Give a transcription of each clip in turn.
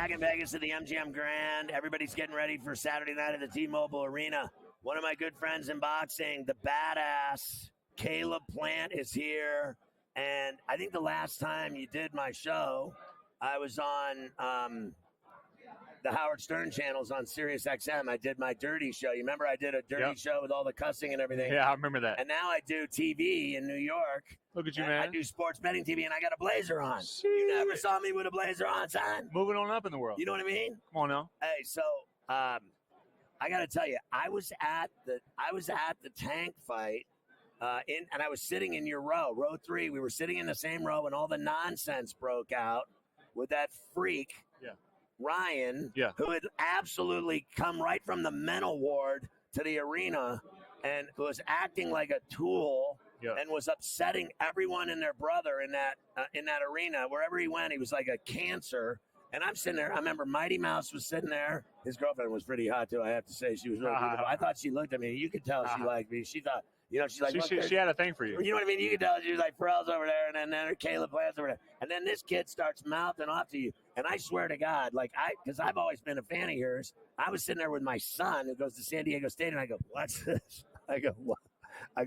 Back in Vegas at the MGM Grand. Everybody's getting ready for Saturday night at the T-Mobile Arena. One of my good friends in boxing, the badass Caleb Plant, is here. And I think the last time you did my show, I was on the Howard Stern channels on Sirius XM. I did my dirty show. You remember I did a dirty show with all the cussing and everything? Yeah, I remember that. And now I do TV in New York. Look at you, man. I do sports betting TV, and I got a blazer on. You never saw me with a blazer on, son. Moving on up in the world. You know what I mean? Come on now. Hey, so I got to tell you, I was at the Tank fight, and I was sitting in your row 3. We were sitting in the same row, and all the nonsense broke out with that freak. Yeah. Ryan, who had absolutely come right from the mental ward to the arena and was acting like a tool and was upsetting everyone and their brother in that arena. Wherever he went, he was like a cancer. And I'm sitting there. I remember Mighty Mouse was sitting there. His girlfriend was pretty hot, too. I have to say, she was really beautiful. I thought she looked at me. You could tell she liked me. She thought, she's like, she had a thing for you. You know what I mean? You could tell she was like, Ferrall's over there, and then Caleb Plant's over there. And then this kid starts mouthing off to you. And I swear to God, because I've always been a fan of yours, I was sitting there with my son who goes to San Diego State, and I go, watch this. I go,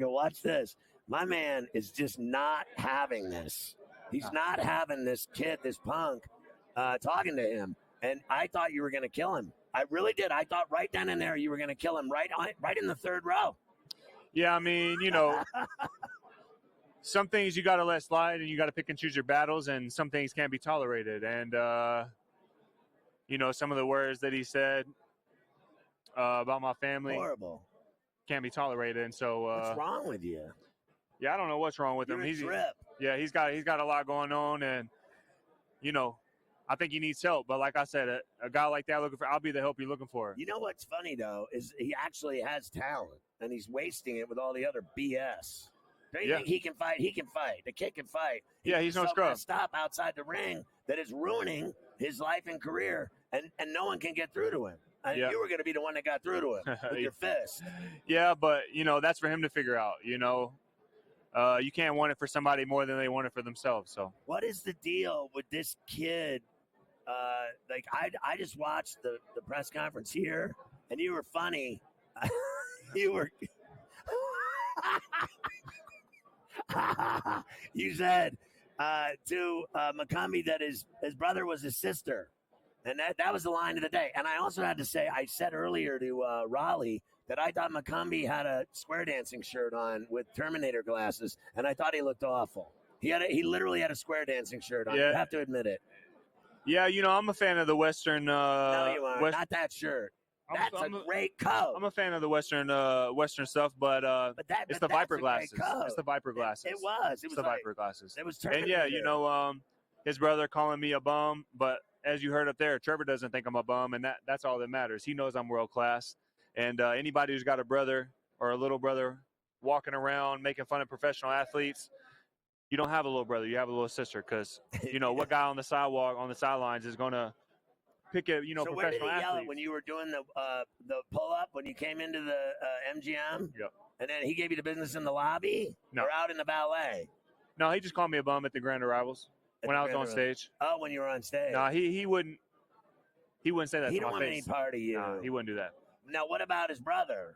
watch this. My man is just not having this. He's not having this kid, this punk, talking to him. And I thought you were going to kill him. I really did. I thought right then and there you were going to kill him right in the third row. Yeah, I mean, some things you got to let slide and you got to pick and choose your battles, and some things can't be tolerated. And, some of the words that he said about my family. Horrible. Can't be tolerated. And so. What's wrong with you? Yeah, I don't know what's wrong with him. He's a trip. Yeah, he's got a lot going on, and, I think he needs help. But like I said, a guy like that I'll be the help you're looking for. You know what's funny, though, is he actually has talent, and he's wasting it with all the other BS. Don't you think he can fight? He can fight. The kid can fight. He's no scrub. Stop outside the ring that is ruining his life and career, and no one can get through to him. And you were going to be the one that got through to him with your fist. Yeah, but, that's for him to figure out, You can't want it for somebody more than they want it for themselves. So what is the deal with this kid? I just watched the press conference here, and you were funny. You were. You said to Makambi that his brother was his sister, and that was the line of the day. And I also had to say, I said earlier to Raleigh that I thought Makambi had a square dancing shirt on with Terminator glasses, and I thought he looked awful. He literally had a square dancing shirt on. Yeah. You have to admit it. Yeah, I'm a fan of the Western. No, you are not that shirt. That's a great coat. I'm a fan of the Western stuff, but it's the Viper glasses. It's the Viper glasses. It was the Viper glasses. It was Terminator. And his brother calling me a bum, but as you heard up there, Trevor doesn't think I'm a bum, and that's all that matters. He knows I'm world class, and anybody who's got a brother or a little brother walking around making fun of professional athletes, you don't have a little brother, you have a little sister, because what guy on the sidewalk, on the sidelines is going to pick a so professional where did he athlete. yell it when you were doing the pull up when you came into the MGM? Yep. And then he gave you the business in the lobby or out in the ballet? No, he just called me a bum at the Grand Arrivals when I was on stage. Oh, when you were on stage? No, he wouldn't say that. He to don't my want face. any part of you. No, he wouldn't do that. Now, what about his brother?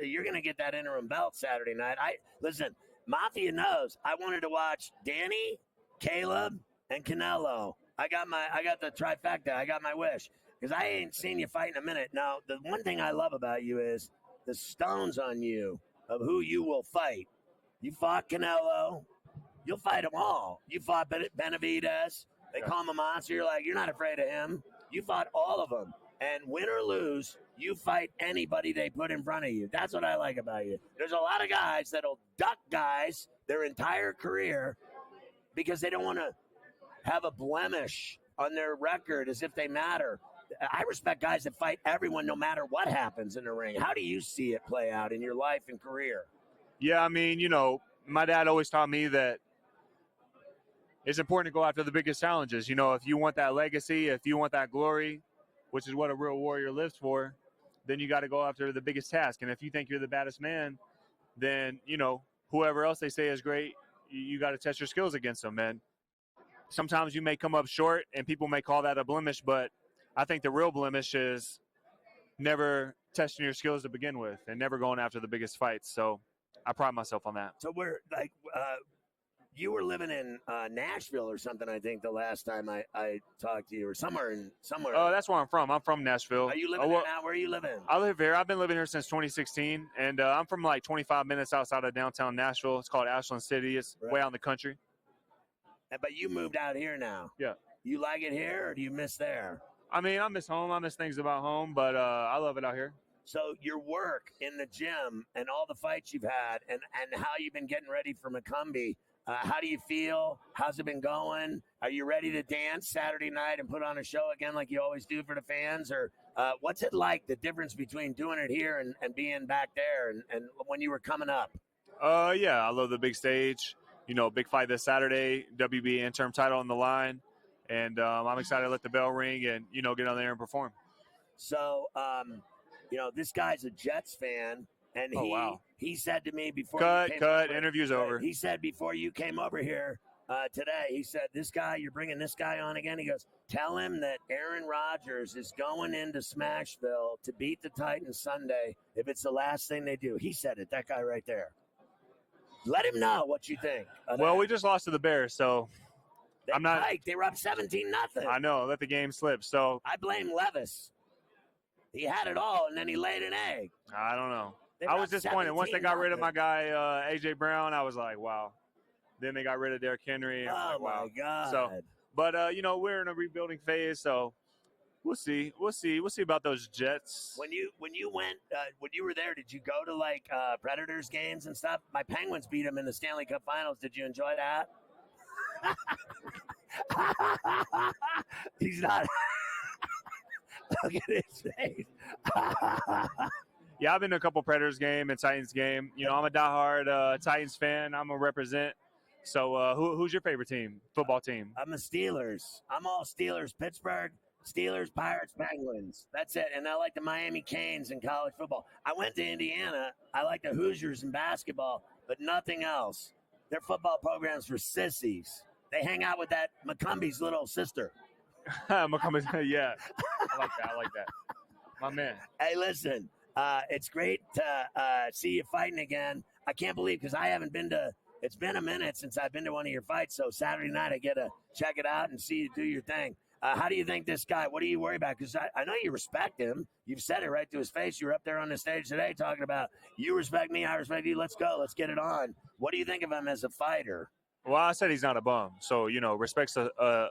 You're going to get that interim belt Saturday night. Listen. Mafia knows. I wanted to watch Danny, Caleb, and Canelo. I got the trifecta. I got my wish because I ain't seen you fight in a minute. Now, the one thing I love about you is the stones on you of who you will fight. You fought Canelo. You'll fight them all. You fought Benavidez. They call him a monster. You're like, you're not afraid of him. You fought all of them. And win or lose, you fight anybody they put in front of you. That's what I like about you. There's a lot of guys that'll duck guys their entire career because they don't want to have a blemish on their record as if they matter. I respect guys that fight everyone no matter what happens in the ring. How do you see it play out in your life and career? Yeah, I mean, my dad always taught me that it's important to go after the biggest challenges. If you want that legacy, if you want that glory, which is what a real warrior lives for, then you got to go after the biggest task. And if you think you're the baddest man, then, whoever else they say is great, you got to test your skills against them. And sometimes you may come up short and people may call that a blemish, but I think the real blemish is never testing your skills to begin with and never going after the biggest fights. So I pride myself on that. So we're like, you were living in Nashville or something, I think, the last time I talked to you, or somewhere. Oh, that's where I'm from. I'm from Nashville. Are you living there now? Where are you living? I live here. I've been living here since 2016, and I'm from like 25 minutes outside of downtown Nashville. It's called Ashland City. It's way out in the country. But you moved out here now. Yeah. You like it here, or do you miss there? I mean, I miss home. I miss things about home, but I love it out here. So your work in the gym and all the fights you've had and how you've been getting ready for McCumbee, how do you feel? How's it been going? Are you ready to dance Saturday night and put on a show again like you always do for the fans? Or what's it like, the difference between doing it here and being back there and when you were coming up? Yeah, I love the big stage. Big fight this Saturday, WB interim title on the line. And I'm excited to let the bell ring and, get on there and perform. So, this guy's a Jets fan. And he said to me before interview's over. He said before you came over here today, he said, this guy, you're bringing this guy on again. He goes, tell him that Aaron Rodgers is going into Smashville to beat the Titans Sunday if it's the last thing they do. He said it, that guy right there. Let him know what you think. Well, we just lost to the Bears, so I'm not. They were up 17-0. I know, let the game slip. So I blame Levis. He had it all, and then he laid an egg. I don't know. I was disappointed. Once they got rid of my guy, A.J. Brown, I was like, wow. Then they got rid of Derrick Henry. Oh, wow. my God. So, but, we're in a rebuilding phase, so we'll see. We'll see about those Jets. When you were there, did you go to, like, Predators games and stuff? My Penguins beat them in the Stanley Cup Finals. Did you enjoy that? He's not. Look at his face. Yeah, I've been to a couple Predators game and Titans game. I'm a diehard Titans fan. I'm a represent. So who's your favorite team, football team? I'm the Steelers. I'm all Steelers. Pittsburgh, Steelers, Pirates, Penguins. That's it. And I like the Miami Canes in college football. I went to Indiana. I like the Hoosiers in basketball, but nothing else. Their football program's for sissies. They hang out with that McCumbee's little sister. McCumbee's, yeah. I like that. My man. Hey, listen. It's great to see you fighting again. I can't believe, because I haven't been to, it's been a minute since I've been to one of your fights, so Saturday night I get to check it out and see you do your thing. How do you think this guy, what do you worry about? Because I know you respect him. You've said it right to his face. You were up there on the stage today talking about, you respect me, I respect you, let's go, let's get it on. What do you think of him as a fighter? Well, I said he's not a bum, so, respect's a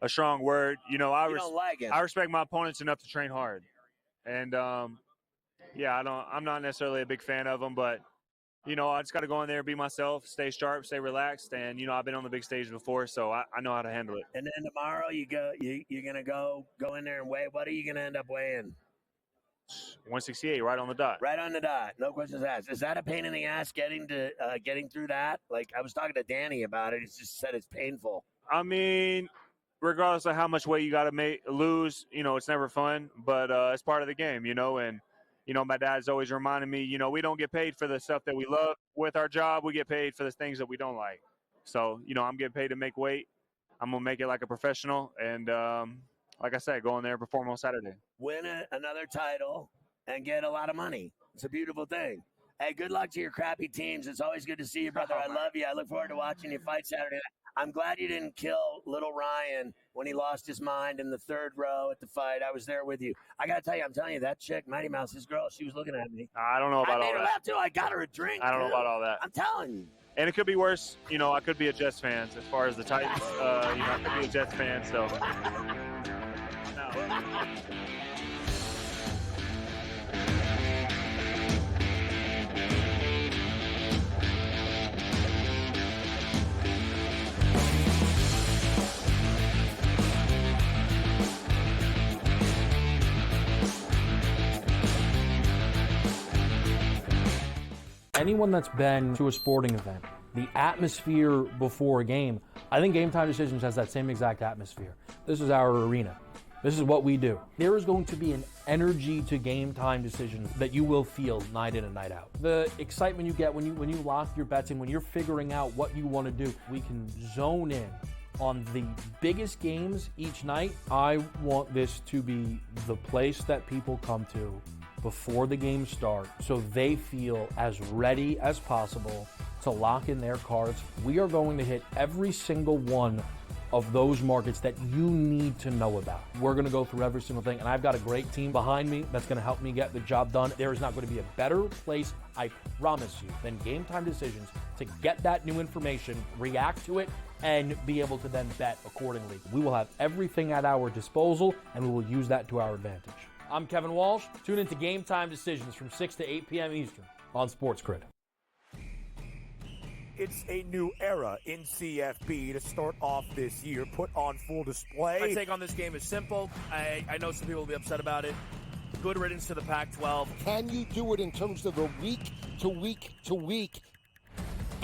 strong word. I don't like him. I respect my opponents enough to train hard. And, yeah, I'm not necessarily a big fan of him, but, I just got to go in there, be myself, stay sharp, stay relaxed. And, I've been on the big stage before, so I know how to handle it. And then tomorrow you're going to go in there and weigh. What are you going to end up weighing? 168, right on the dot. Right on the dot. No questions asked. Is that a pain in the ass getting through that? Like, I was talking to Danny about it. He just said it's painful. I mean, regardless of how much weight you got to lose, it's never fun, but it's part of the game, and my dad's always reminding me, we don't get paid for the stuff that we love with our job. We get paid for the things that we don't like. So, I'm getting paid to make weight. I'm going to make it like a professional. And like I said, go in there and perform on Saturday. Win another title and get a lot of money. It's a beautiful thing. Hey, good luck to your crappy teams. It's always good to see you, brother. I love you. I look forward to watching you fight Saturday night. I'm glad you didn't kill little Ryan when he lost his mind in the third row at the fight. I was there with you. I got to tell you, I'm telling you, that chick, Mighty Mouse, his girl, she was looking at me. I don't know about all that. I made her laugh, too. I got her a drink. I don't know about all that. I'm telling you. And it could be worse. I could be a Jets fan as far as the Titans. I could be a Jets fan, so. No. Anyone that's been to a sporting event, the atmosphere before a game, I think Game Time Decisions has that same exact atmosphere. This is our arena. This is what we do. There is going to be an energy to Game Time Decisions that you will feel night in and night out. The excitement you get when you lock your bets in, when you're figuring out what you want to do, we can zone in on the biggest games each night, I want this to be the place that people come to before the games start so they feel as ready as possible to lock in their cards. We are going to hit every single one of those markets that you need to know about. We're gonna go through every single thing, and I've got a great team behind me that's gonna help me get the job done. There is not gonna be a better place, I promise you, than Game Time Decisions to get that new information, react to it, and be able to then bet accordingly. We will have everything at our disposal, and we will use that to our advantage. I'm Kevin Walsh. Tune into Game Time Decisions from 6 to 8 p.m. Eastern on SportsGrid. It's a new era in CFB to start off this year, put on full display. My take on this game is simple. I know some people will be upset about it. Good riddance to the Pac-12. Can you do it in terms of a week to week to week?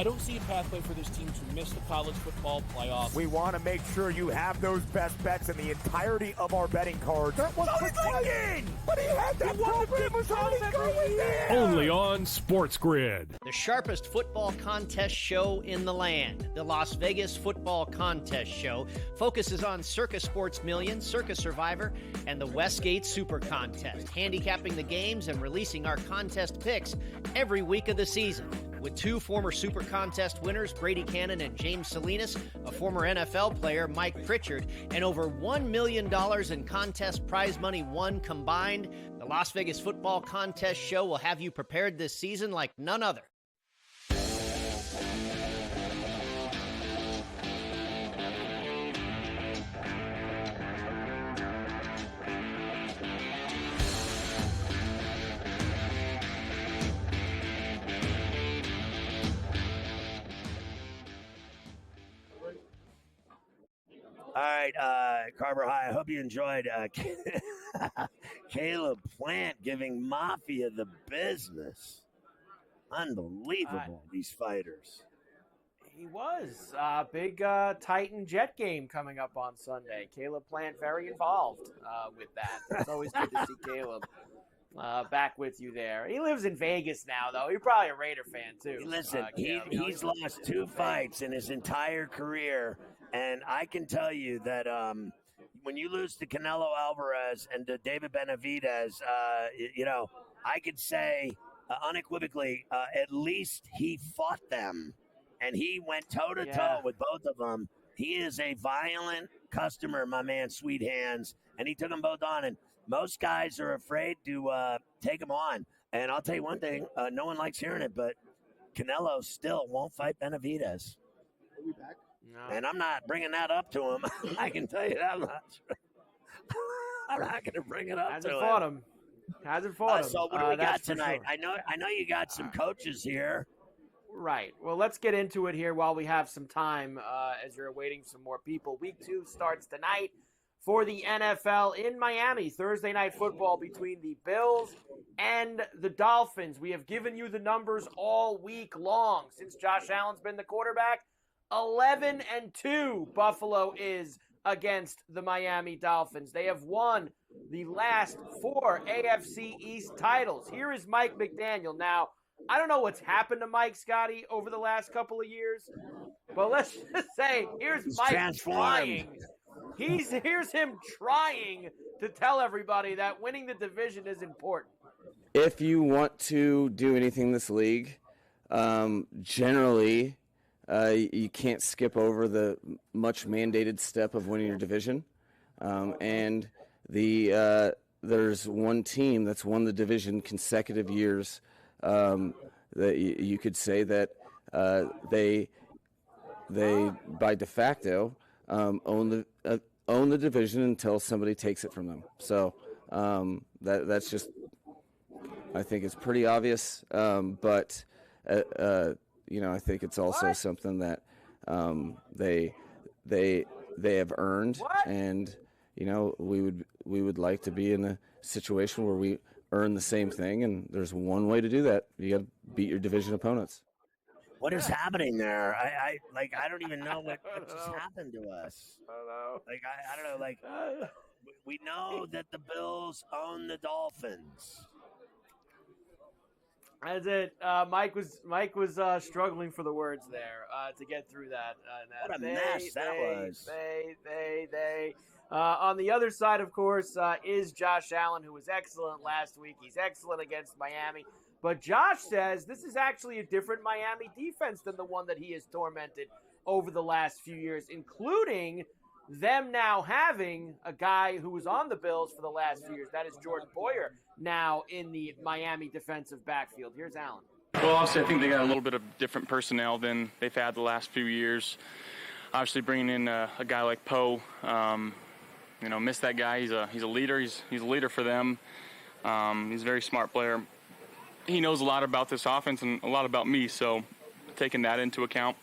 I don't see a pathway for this team to miss the college football playoff. We want to make sure you have those best bets in the entirety of our betting cards. That was thinking! But he had that program was already going there! Only on SportsGrid. The sharpest football contest show in the land, the Las Vegas Football Contest Show, focuses on Circus Sports Million, Circus Survivor, and the Westgate Super Contest, handicapping the games and releasing our contest picks every week of the season. With two former Super Contest winners, Brady Cannon and James Salinas, a former NFL player, Mike Pritchard, and over $1 million in contest prize money won combined, the Las Vegas Football Contest Show will have you prepared this season like none other. All right, Carver High, I hope you enjoyed Caleb Plant giving Mafia the business. Unbelievable, these fighters. He was. Big Titan Jet game coming up on Sunday. Caleb Plant very involved with that. It's always good to see Caleb back with you there. He lives in Vegas now, though. You're probably a Raider fan, too. Listen, he's lost 2 fights in his entire career. And I can tell you that when you lose to Canelo Alvarez and to David Benavidez, I could say unequivocally, at least he fought them. And he went toe-to-toe with both of them. He is a violent customer, my man, Sweet Hands. And he took them both on. And most guys are afraid to take them on. And I'll tell you one thing, no one likes hearing it, but Canelo still won't fight Benavidez. Are we back? No. And I'm not bringing that up to him. I can tell you that much. I'm not going to bring it up Hasn't to fought him. Hasn't fought him. So what do we got for tonight? sure. I know you got some coaches here. Right. Well, let's get into it here while we have some time as you're awaiting some more people. Week 2 starts tonight for the NFL in Miami. Thursday night football between the Bills and the Dolphins. We have given you the numbers all week long since Josh Allen's been the quarterback. 11-2 Buffalo is against the Miami Dolphins. They have won the last 4 AFC East titles. Here is Mike McDaniel. Now, I don't know what's happened to Mike, Scotty, over the last couple of years, but let's just say here's Mike trying. Here's him trying to tell everybody that winning the division is important. If you want to do anything in this league, generally you can't skip over the much mandated step of winning your division. And there's one team that's won the division consecutive years that you could say that they by de facto own the division until somebody takes it from them. So that's just, I think it's pretty obvious, but I think it's also something that they have earned, and we would like to be in a situation where we earn the same thing, and there's one way to do that. You got to beat your division opponents. What is happening there? I don't even know what just happened to us. I don't know. I don't know. Like, we know that the Bills own the Dolphins. That's it. Mike was struggling for the words there to get through that. What a mess that was. They. On the other side, of course, is Josh Allen, who was excellent last week. He's excellent against Miami. But Josh says this is actually a different Miami defense than the one that he has tormented over the last few years, including them now having a guy who was on the Bills for the last few years. That is Jordan Boyer, now in the Miami defensive backfield. Here's Allen. Well, obviously, I think they got a little bit of different personnel than they've had the last few years. Obviously, bringing in a guy like Poe, miss that guy. He's a leader. He's a leader for them. He's a very smart player. He knows a lot about this offense and a lot about me, so taking that into account.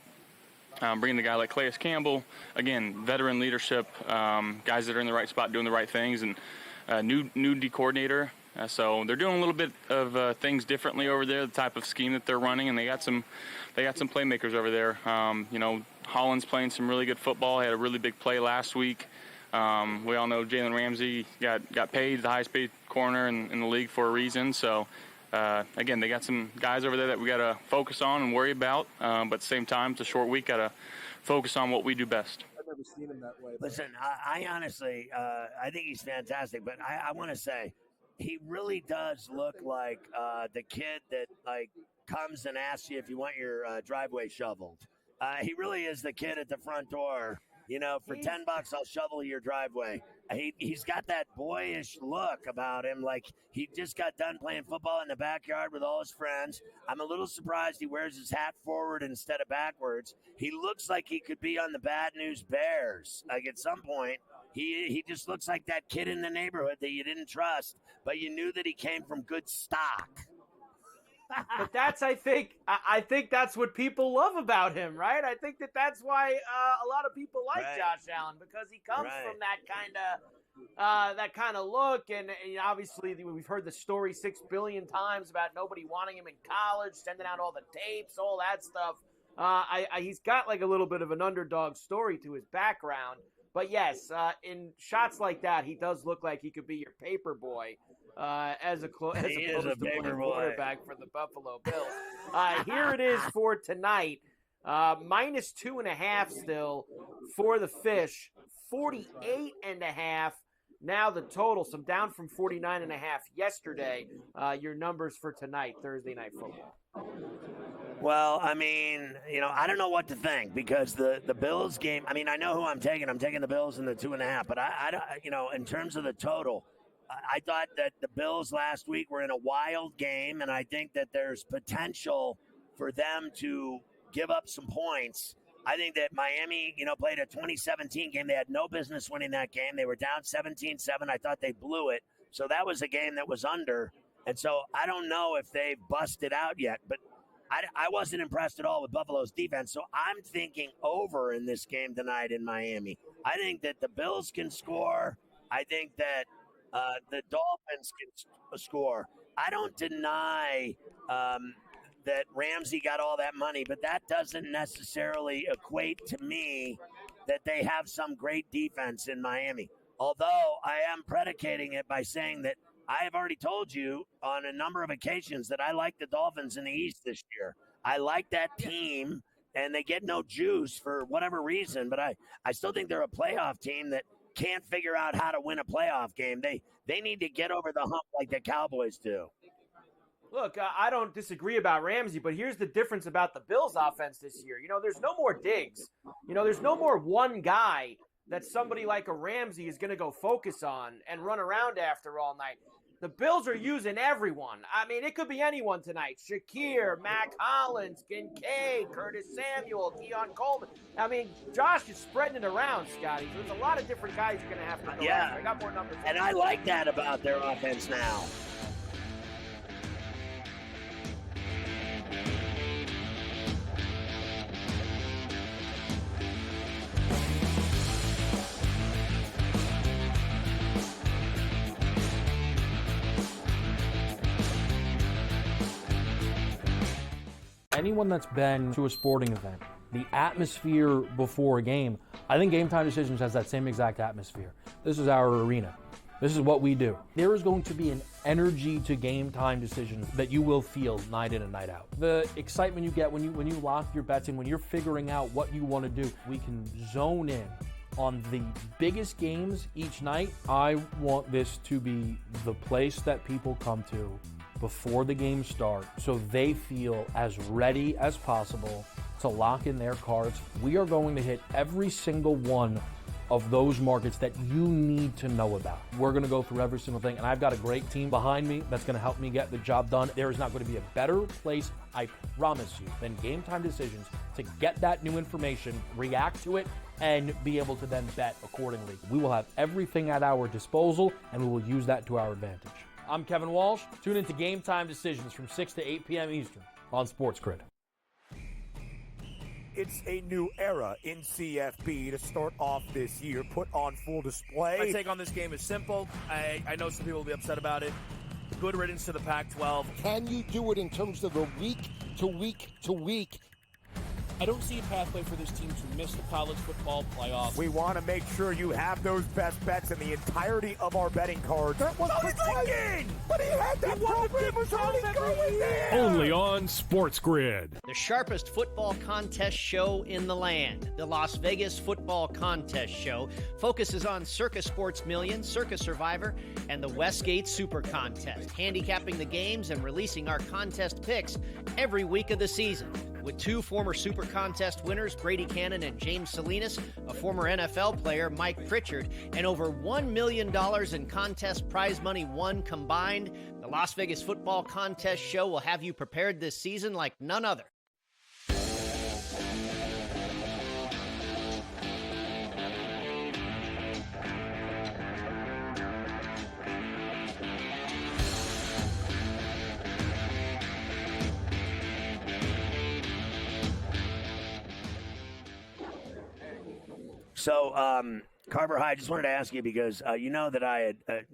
Bringing the guy like Calais Campbell, again, veteran leadership, guys that are in the right spot doing the right things, and new D coordinator. So they're doing a little bit of things differently over there, the type of scheme that they're running, and they got some playmakers over there. Holland's playing some really good football. He had a really big play last week. We all know Jalen Ramsey got paid, the highest paid corner in the league for a reason. So. Again, they got some guys over there that we got to focus on and worry about. But at the same time, it's a short week. Got to focus on what we do best. I've never seen him that way. Listen, I honestly, I think he's fantastic. But I want to say, he really does look like the kid that comes and asks you if you want your driveway shoveled. He really is the kid at the front door. For $10, I'll shovel your driveway. He's got that boyish look about him, like he just got done playing football in the backyard with all his friends. I'm a little surprised he wears his hat forward instead of backwards. He looks like he could be on the Bad News Bears. At some point, he just looks like that kid in the neighborhood that you didn't trust, but you knew that he came from good stock. But I think that's what people love about him, right? I think that's why a lot of people like Josh Allen, because he comes from that kind of look, and obviously we've heard the story 6 billion times about nobody wanting him in college, sending out all the tapes, all that stuff. He's got a little bit of an underdog story to his background, but yes, in shots like that, he does look like he could be your paper boy. As opposed to playing quarterback for the Buffalo Bills. Here it is for tonight. -2.5 still for the Fish. 48.5 now the total. Some down from 49.5 yesterday. Your numbers for tonight, Thursday Night Football. Well, I don't know what to think because the Bills game, I know who I'm taking. I'm taking the Bills in the 2.5, but I don't, in terms of the total, I thought that the Bills last week were in a wild game, and I think that there's potential for them to give up some points. I think that Miami, played a 2017 game. They had no business winning that game. They were down 17-7. I thought they blew it. So that was a game that was under. And so I don't know if they've busted out yet, but I wasn't impressed at all with Buffalo's defense. So I'm thinking over in this game tonight in Miami. I think that the Bills can score. I think that the Dolphins can score. I don't deny that Ramsey got all that money, but that doesn't necessarily equate to me that they have some great defense in Miami. Although I am predicating it by saying that I have already told you on a number of occasions that I like the Dolphins in the East this year. I like that team, and they get no juice for whatever reason, but I still think they're a playoff team that can't figure out how to win a playoff game. They need to get over the hump like the Cowboys do. Look, I don't disagree about Ramsey, but here's the difference about the Bills' offense this year. There's no more Diggs. There's no more one guy that somebody like a Ramsey is going to go focus on and run around after all night. The Bills are using everyone. It could be anyone tonight. Shakir, Mac Hollins, Kincaid, Curtis Samuel, Keon Coleman. Josh is spreading it around, Scotty. There's a lot of different guys you're going to have to go after. I got more numbers. And I like that about their offense now. Anyone that's been to a sporting event, the atmosphere before a game, I think Game Time Decisions has that same exact atmosphere. This is our arena. This is what we do. There is going to be an energy to game time decisions that you will feel night in and night out. The excitement you get when you lock your bets in, when you're figuring out what you want to do, we can zone in on the biggest games each night. I want this to be the place that people come to before the games start so they feel as ready as possible to lock in their cards. We are going to hit every single one of those markets that you need to know about. We're going to go through every single thing, and I've got a great team behind me that's going to help me get the job done. There is not going to be a better place, I promise you, than Game Time Decisions to get that new information, react to it, and be able to then bet accordingly. We will have everything at our disposal, and we will use that to our advantage. I'm Kevin Walsh. Tune into Game Time Decisions from 6 to 8 p.m. Eastern on SportsGrid. It's a new era in CFB to start off this year, put on full display. My take on this game is simple. I know some people will be upset about it. Good riddance to the Pac-12. Can you do it in terms of a week to week to week? I don't see a pathway for this team to miss the college football playoffs. We want to make sure you have those best bets in the entirety of our betting cards. That was thinking, but he had that program was already going there. Only on SportsGrid. The sharpest football contest show in the land, the Las Vegas Football Contest Show, focuses on Circa Sports Million, Circa Survivor, and the Westgate Super Contest, handicapping the games and releasing our contest picks every week of the season. With two former Super Contest winners, Brady Cannon and James Salinas, a former NFL player, Mike Pritchard, and over $1 million in contest prize money won combined, the Las Vegas Football Contest Show will have you prepared this season like none other. So, Carver High, I just wanted to ask you because you know that I had,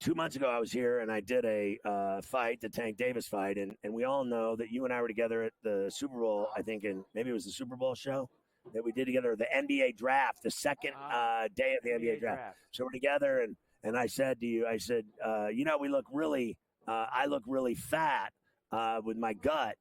2 months ago I was here and I did a fight, the Tank Davis fight, and we all know that you and I were together at the Super Bowl, I think, and maybe it was the Super Bowl show that we did together, the NBA draft, the second day of the NBA draft. So we're together, and I said to you, we look really, I look really fat with my gut.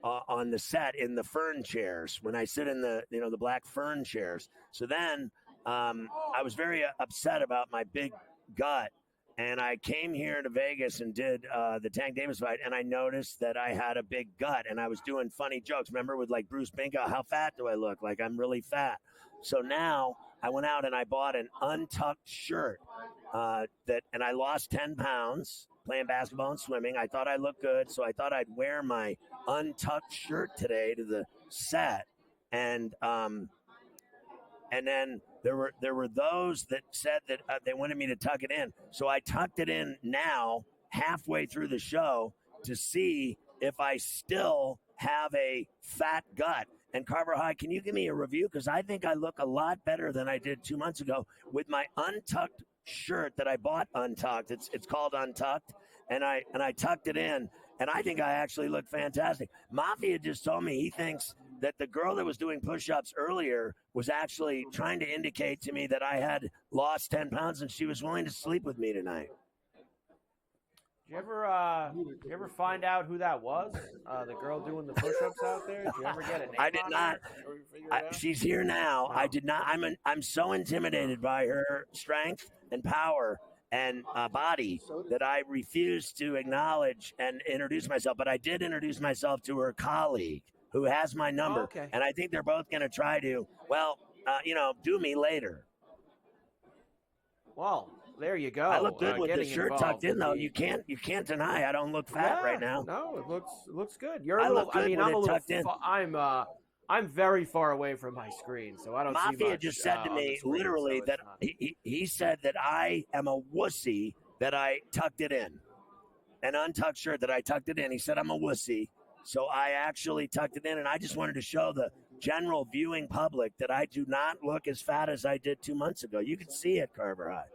On the set in the fern chairs when I sit in the black fern chairs. So then I was very upset about my big gut, and I came here to Vegas and did the Tank Davis fight, and I noticed that I had a big gut, and I was doing funny jokes. Remember with like Bruce Binka, how fat do I look? Like I'm really fat. So now I went out and I bought an untucked shirt and I lost 10 pounds. Playing basketball and swimming. I thought I looked good, so I thought I'd wear my untucked shirt today to the set. And then there were those that said that they wanted me to tuck it in. So I tucked it in now, halfway through the show, to see if I still have a fat gut. And Carver High, can you give me a review? Because I think I look a lot better than I did 2 months ago with my untucked shirt that I bought untucked. It's called Untucked, and I tucked it in, and I think I actually look fantastic. Mafia just told me he thinks that the girl that was doing push-ups earlier was actually trying to indicate to me that I had lost 10 pounds and she was willing to sleep with me tonight. Did you ever find out who that was? The girl doing the push-ups out there? Did you ever get a name? I did not. She's here now. No. I did not. I'm so intimidated by her strength and power and body that I refuse to acknowledge and introduce myself. But I did introduce myself to her colleague who has my number. Oh, okay. And I think they're both going to try to, do me later. Well, there you go. I look good with the shirt tucked in, though. You can't deny I don't look fat right now. No, it looks good. I'm very far away from my screen, so I don't see much. Mafia just said to me, literally, that he said that I am a wussy that I tucked it in. An untucked shirt that I tucked it in. He said I'm a wussy, so I actually tucked it in, and I just wanted to show the general viewing public that I do not look as fat as I did 2 months ago. You can see it, Carver High.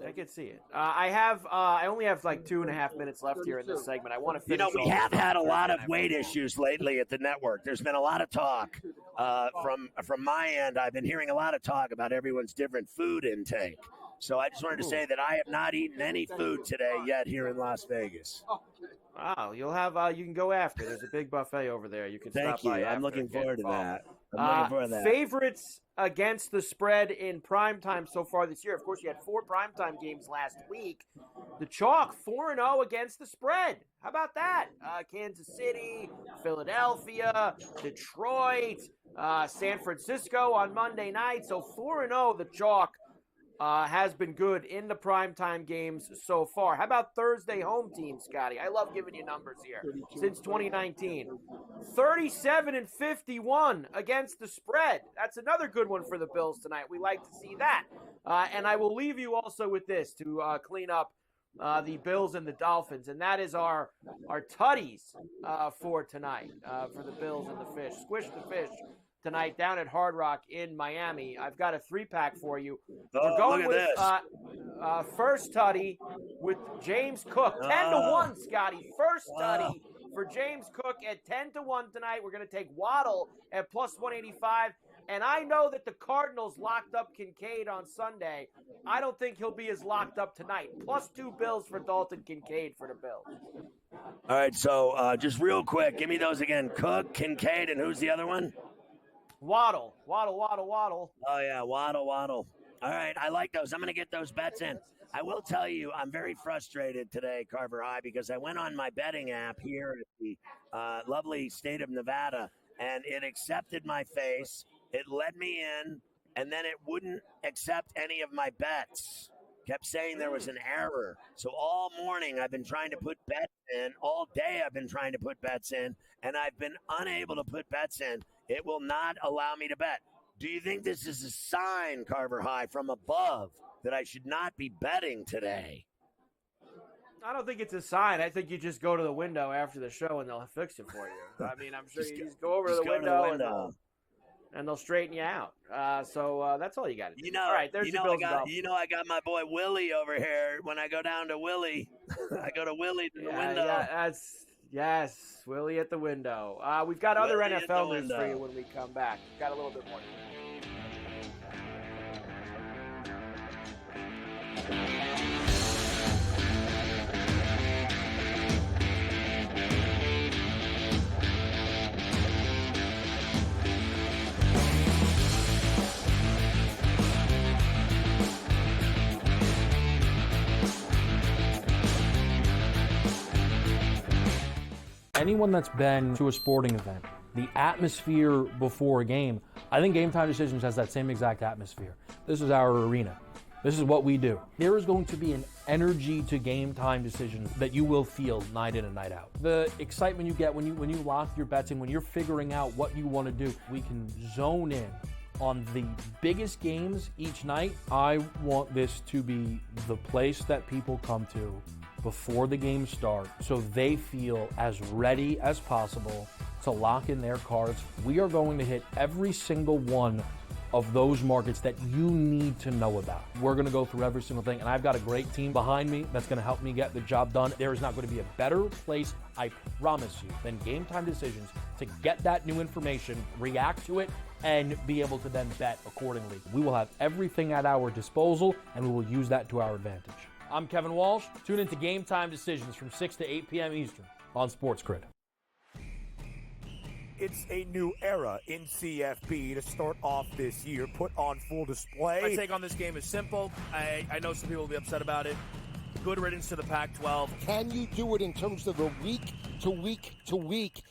I can see it. I only have like 2.5 minutes left here in this segment. I want to finish. We have had a lot of weight issues lately at the network. There's been a lot of talk from my end. I've been hearing a lot of talk about everyone's different food intake. So I just wanted to say that I have not eaten any food today yet here in Las Vegas. Wow, you'll have you can go after. There's a big buffet over there. You can Thank stop you. by. I'm looking forward to that. I'm looking forward to that. Favorites against the spread in primetime so far this year. Of course, you had 4 primetime games last week. The Chalk 4-0 against the spread. How about that? Kansas City, Philadelphia, Detroit, San Francisco on Monday night. So 4-0, the Chalk has been good in the primetime games so far. How about Thursday home team, Scotty? I love giving you numbers here. Since 2019, 37-51 against the spread. That's another good one for the Bills tonight. We like to see that. And I will leave you also with this to clean up the Bills and the Dolphins, and that is our tutties for tonight for the Bills and the Fish. Squish the Fish tonight down at Hard Rock in Miami. I've got a 3-pack for you. We're going with first tutty with James Cook. 10-1, Scotty. First tutty for James Cook at 10-1 tonight. We're going to take Waddle at plus 185. And I know that the Cardinals locked up Kincaid on Sunday. I don't think he'll be as locked up tonight. Plus 2 Bills for Dalton Kincaid for the Bills. All right, so just real quick, give me those again. Cook, Kincaid, and who's the other one? Waddle. Oh, yeah, Waddle. All right, I like those. I'm going to get those bets in. I will tell you, I'm very frustrated today, Carver High, because I went on my betting app here at the lovely state of Nevada, and it accepted my face. It let me in, and then it wouldn't accept any of my bets. Kept saying there was an error. So all morning I've been trying to put bets in. All day I've been trying to put bets in, and I've been unable to put bets in. It will not allow me to bet. Do you think this is a sign, Carver High, from above that I should not be betting today? I don't think it's a sign. I think you just go to the window after the show and they'll fix it for you. I mean, I'm sure you just go over to the window and they'll straighten you out. So that's all you got to do. All right, there's your Bills. I got my boy Willie over here. When I go down to Willie, I go to Willie to the window. Yeah, yes, Willie at the window. We've got other NFL news for you when we come back. We've got a little bit more. Anyone that's been to a sporting event, the atmosphere before a game, I think Game Time Decisions has that same exact atmosphere. This is our arena. This is what we do. There is going to be an energy to Game Time Decisions that you will feel night in and night out. The excitement you get when you lock your bets in, when you're figuring out what you want to do, we can zone in on the biggest games each night. I want this to be the place that people come to before the game starts so they feel as ready as possible to lock in their cards. We are going to hit every single one of those markets that you need to know about. We're going to go through every single thing, and I've got a great team behind me that's going to help me get the job done. There is not going to be a better place, I promise you, than Game Time Decisions to get that new information, react to it, and be able to then bet accordingly. We will have everything at our disposal, and we will use that to our advantage. I'm Kevin Walsh. Tune into Game Time Decisions from 6 to 8 p.m. Eastern on SportsGrid. It's a new era in CFB to start off this year, put on full display. My take on this game is simple. I know some people will be upset about it. Good riddance to the Pac-12. Can you do it in terms of the week to week to week?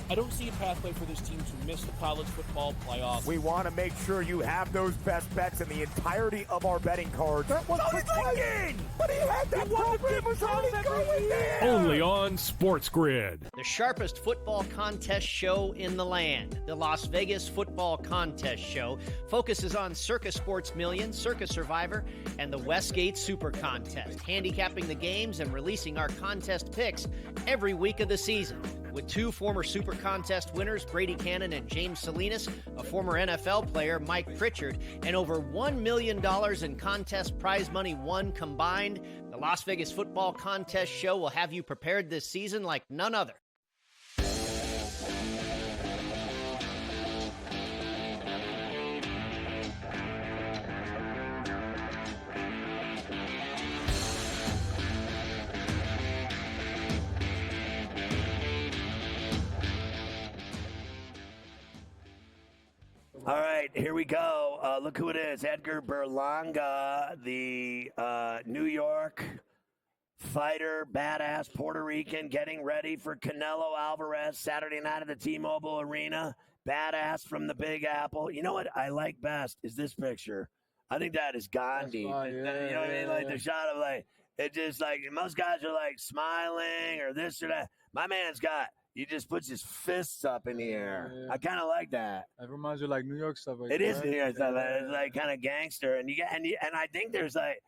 I don't see a pathway for this team to miss the college football playoff. We want to make sure you have those best bets in the entirety of our betting cards. That was thinking! But he had that program was already going there! Only on SportsGrid. The sharpest football contest show in the land, the Las Vegas Football Contest Show, focuses on Circa Sports Million, Circa Survivor, and the Westgate Super Contest, handicapping the games and releasing our contest picks every week of the season. with 2 former Super Contest winners, Brady Cannon and James Salinas, a former NFL player, Mike Pritchard, and over $1 million in contest prize money won combined. The Las Vegas Football Contest Show will have you prepared this season like none other. All right, here we go. Look who it is. Edgar Berlanga, the New York fighter, badass Puerto Rican, getting ready for Canelo Alvarez Saturday night at the T-Mobile Arena. Badass from the Big Apple. You know what I like best is this picture. I think that is Gandhi. Right, You know what I mean? Like the shot of like, it just like, most guys are like smiling or this or that. My man's got, he just puts his fists up in the air. Yeah. I kind of like that. It reminds you of like New York stuff. Like It is that. New York stuff. It's like kind of gangster, and and I think there's like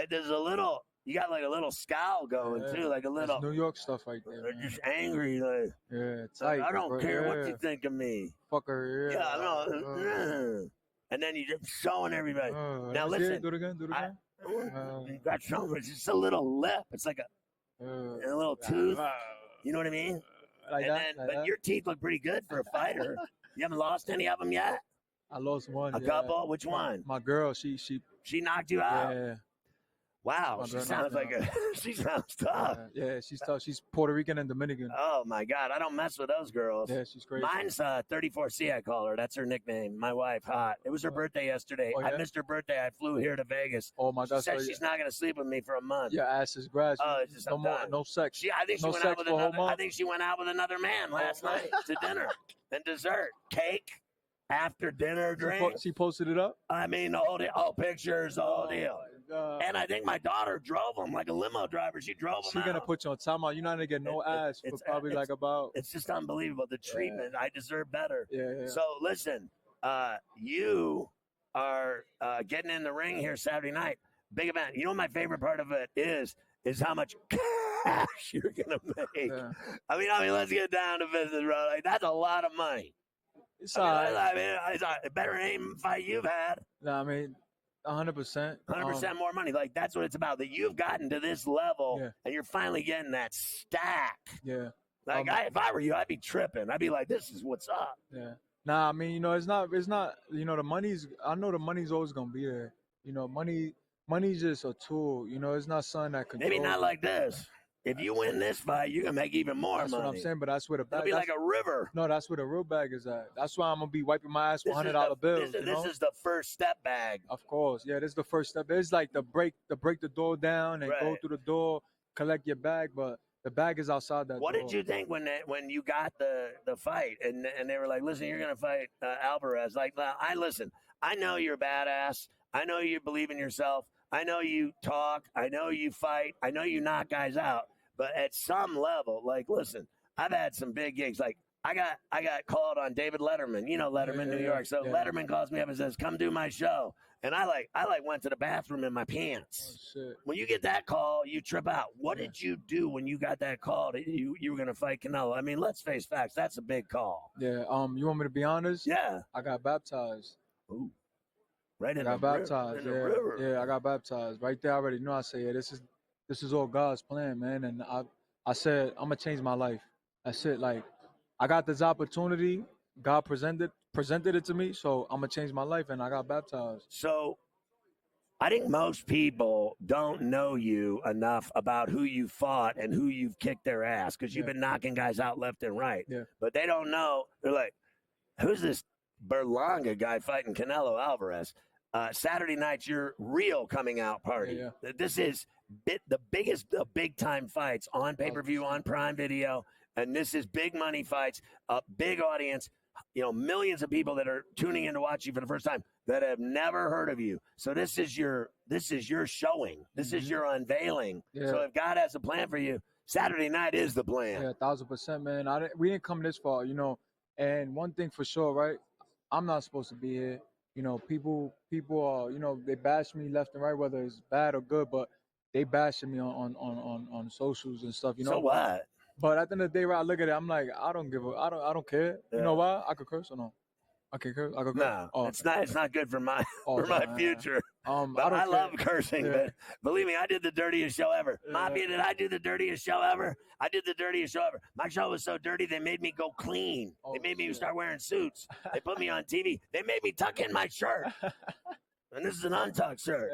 there's a little, you got like a little scowl going too, like a little It's New York stuff right there. Man. just angry, like Tight, I don't bro. care what you think of me, fucker. Yeah, I know. And then you just showing everybody. Now let me see listen, it. Do it again. Do it again. you got something. It's just a little lip. It's like a little tooth. You know what I mean? Like and that, then, like but that. your teeth look pretty good for a fighter. You haven't lost any of them yet? I lost one. A couple? Which one? My girl. She knocked you out. Yeah. Wow, My she girl sounds knocked like she sounds tough. Yeah, she's tough. She's Puerto Rican and Dominican. Oh my God, I don't mess with those girls. Yeah, she's crazy. Mine's 34C. I call her. That's her nickname. My wife, hot. It was her birthday yesterday. Oh, I yeah? missed her birthday. I flew here to Vegas. Oh my God! She said so she's not gonna sleep with me for a month. Your ass is grass. Oh, it's just no I'm more, done. no sex. I think she no went sex out with for a whole another. I month. think she went out with another man last night to dinner and dessert, cake, after dinner drink. She posted it up. I mean, the whole deal, all pictures, the whole deal. God. And I think my daughter drove him like a limo driver. She drove him She's gonna put you on timeout. You're not gonna get no ass for probably like about. It's just unbelievable. The treatment. I deserve better. Yeah. So listen, you are getting in the ring here Saturday night. Big event. You know what my favorite part of it is how much cash you're gonna make. Yeah. I mean, let's get down to business, bro. Like that's a lot of money. It's all right. It's a better aim fight you've had. No, I mean, 100%. 100% more money. Like that's what it's about. That you've gotten to this level, and you're finally getting that stack. Yeah. Like if I were you, I'd be tripping. I'd be like, "This is what's up." Yeah. Nah, I mean, it's not. The money's. I know the money's always gonna be there. Money's just a tool. It's not something that controls. Maybe not like this. If you win this fight, you're gonna make even more That's money. what I'm saying, but that's where the bag. It'll be like a river. No, that's where the real bag is at. That's why I'm gonna be wiping my ass with $100 bills. This is the first step bag. Of course, yeah. This is the first step. It's like to break the door down and go through the door, collect your bag, but the bag is outside that. What door. did you think when you got the fight and they were like, "Listen, you're gonna fight Alvarez"? Like, I know you're badass. I know you believe in yourself. I know you talk. I know you fight. I know you knock guys out. But at some level, like, listen, I've had some big gigs. Like, I got called on David Letterman. You know Letterman, New York. So Letterman calls me up and says, "Come do my show." And I went to the bathroom in my pants. Oh, shit. When you get that call, you trip out. What did you do when you got that call that you were going to fight Canelo? I mean, let's face facts. That's a big call. Yeah. You want me to be honest? Yeah. I got baptized. Ooh. Right in I got baptized. the river. Yeah, I got baptized. Right there, I already know. I said, yeah, this is all God's plan, man. And I said, I'm gonna change my life. That's it. Like, I got this opportunity. God presented it to me, so I'm gonna change my life, and I got baptized. So, I think most people don't know you enough about who you fought and who you've kicked their ass because you've been knocking guys out left and right. Yeah. But they don't know. They're like, who's this Berlanga guy fighting Canelo Alvarez? Saturday night's your real coming out party. Yeah. This is the biggest big time fights on pay-per-view, on Prime Video, and this is big money fights, a big audience, millions of people that are tuning in to watch you for the first time that have never heard of you. So this is your showing. This is your unveiling. Yeah. So if God has a plan for you, Saturday night is the plan. Yeah, 1,000%, man. We didn't come this far, And one thing for sure, right? I'm not supposed to be here. People are, they bash me left and right, whether it's bad or good, but they bashing me on socials and stuff. So what? But at the end of the day, right, I look at it, I'm like, I don't care. Yeah. You know why? I could curse or no? I can curse. I could curse. No, Oh. it's not good for my future. But I love cursing. Yeah. But believe me, I did the dirtiest show ever. Mafia, did I do the dirtiest show ever? I did the dirtiest show ever. My show was so dirty they made me go clean. They made me start wearing suits. They put me on TV. They made me tuck in my shirt. And this is an untucked shirt.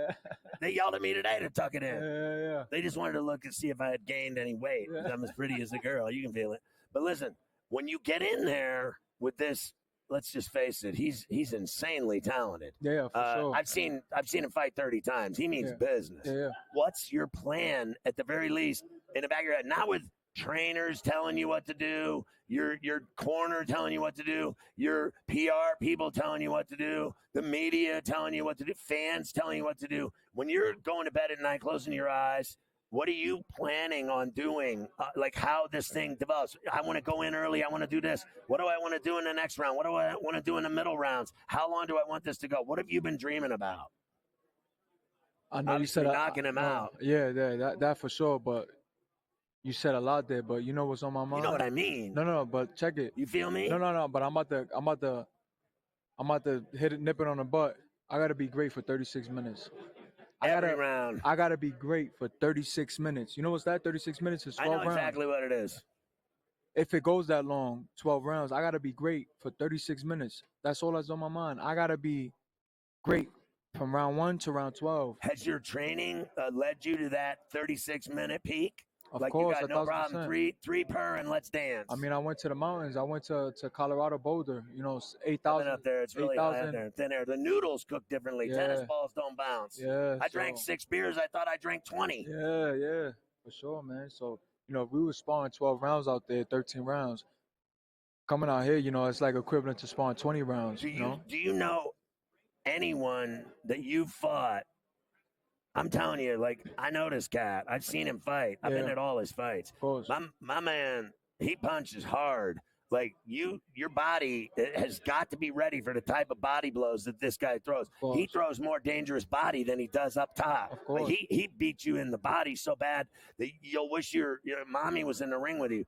They yelled at me today to tuck it in. Yeah. They just wanted to look and see if I had gained any weight. I'm as pretty as a girl. You can feel it. But listen, when you get in there with this, let's just face it, he's insanely talented. Yeah, for sure. I've seen him fight 30 times. He means business. Yeah. What's your plan at the very least in the back of your head? Not with trainers telling you what to do, your corner telling you what to do, your PR people telling you what to do, the media telling you what to do, fans telling you what to do. When you're going to bed at night, closing your eyes, what are you planning on doing? Like how this thing develops? I want to go in early. I want to do this. What do I want to do in the next round? What do I want to do in the middle rounds? How long do I want this to go? What have you been dreaming about? I know Obviously you said knocking him out. Yeah, that for sure. But you said a lot there. But you know what's on my mind? You know what I mean? No. But check it. You feel me? No. But I'm about to nip it on the butt. I gotta be great for 36 minutes. Every round. I gotta be great for 36 minutes. You know what's that? 36 minutes is 12 rounds. I know exactly what it is. If it goes that long, 12 rounds, I gotta be great for 36 minutes. That's all that's on my mind. I gotta be great from round 1 to round 12. Has your training led you to that 36-minute peak? Of like course, you got no problem, three per and let's dance. I mean, I went to the mountains. I went to Colorado Boulder. 8,000 up there. It's really high up there. Thin air. The noodles cook differently. Yeah. Tennis balls don't bounce. Yeah. I drank 6 beers. I thought I drank 20. Yeah, for sure, man. So we were sparring 12 rounds out there, 13 rounds. Coming out here, it's like equivalent to sparring 20 rounds. Do you know anyone that you fought? I'm telling you, I know this cat. I've seen him fight. I've been at all his fights. Of course. My man, he punches hard. Your body has got to be ready for the type of body blows that this guy throws. He throws more dangerous body than he does up top. Of course. He beats you in the body so bad that you'll wish your mommy was in the ring with you.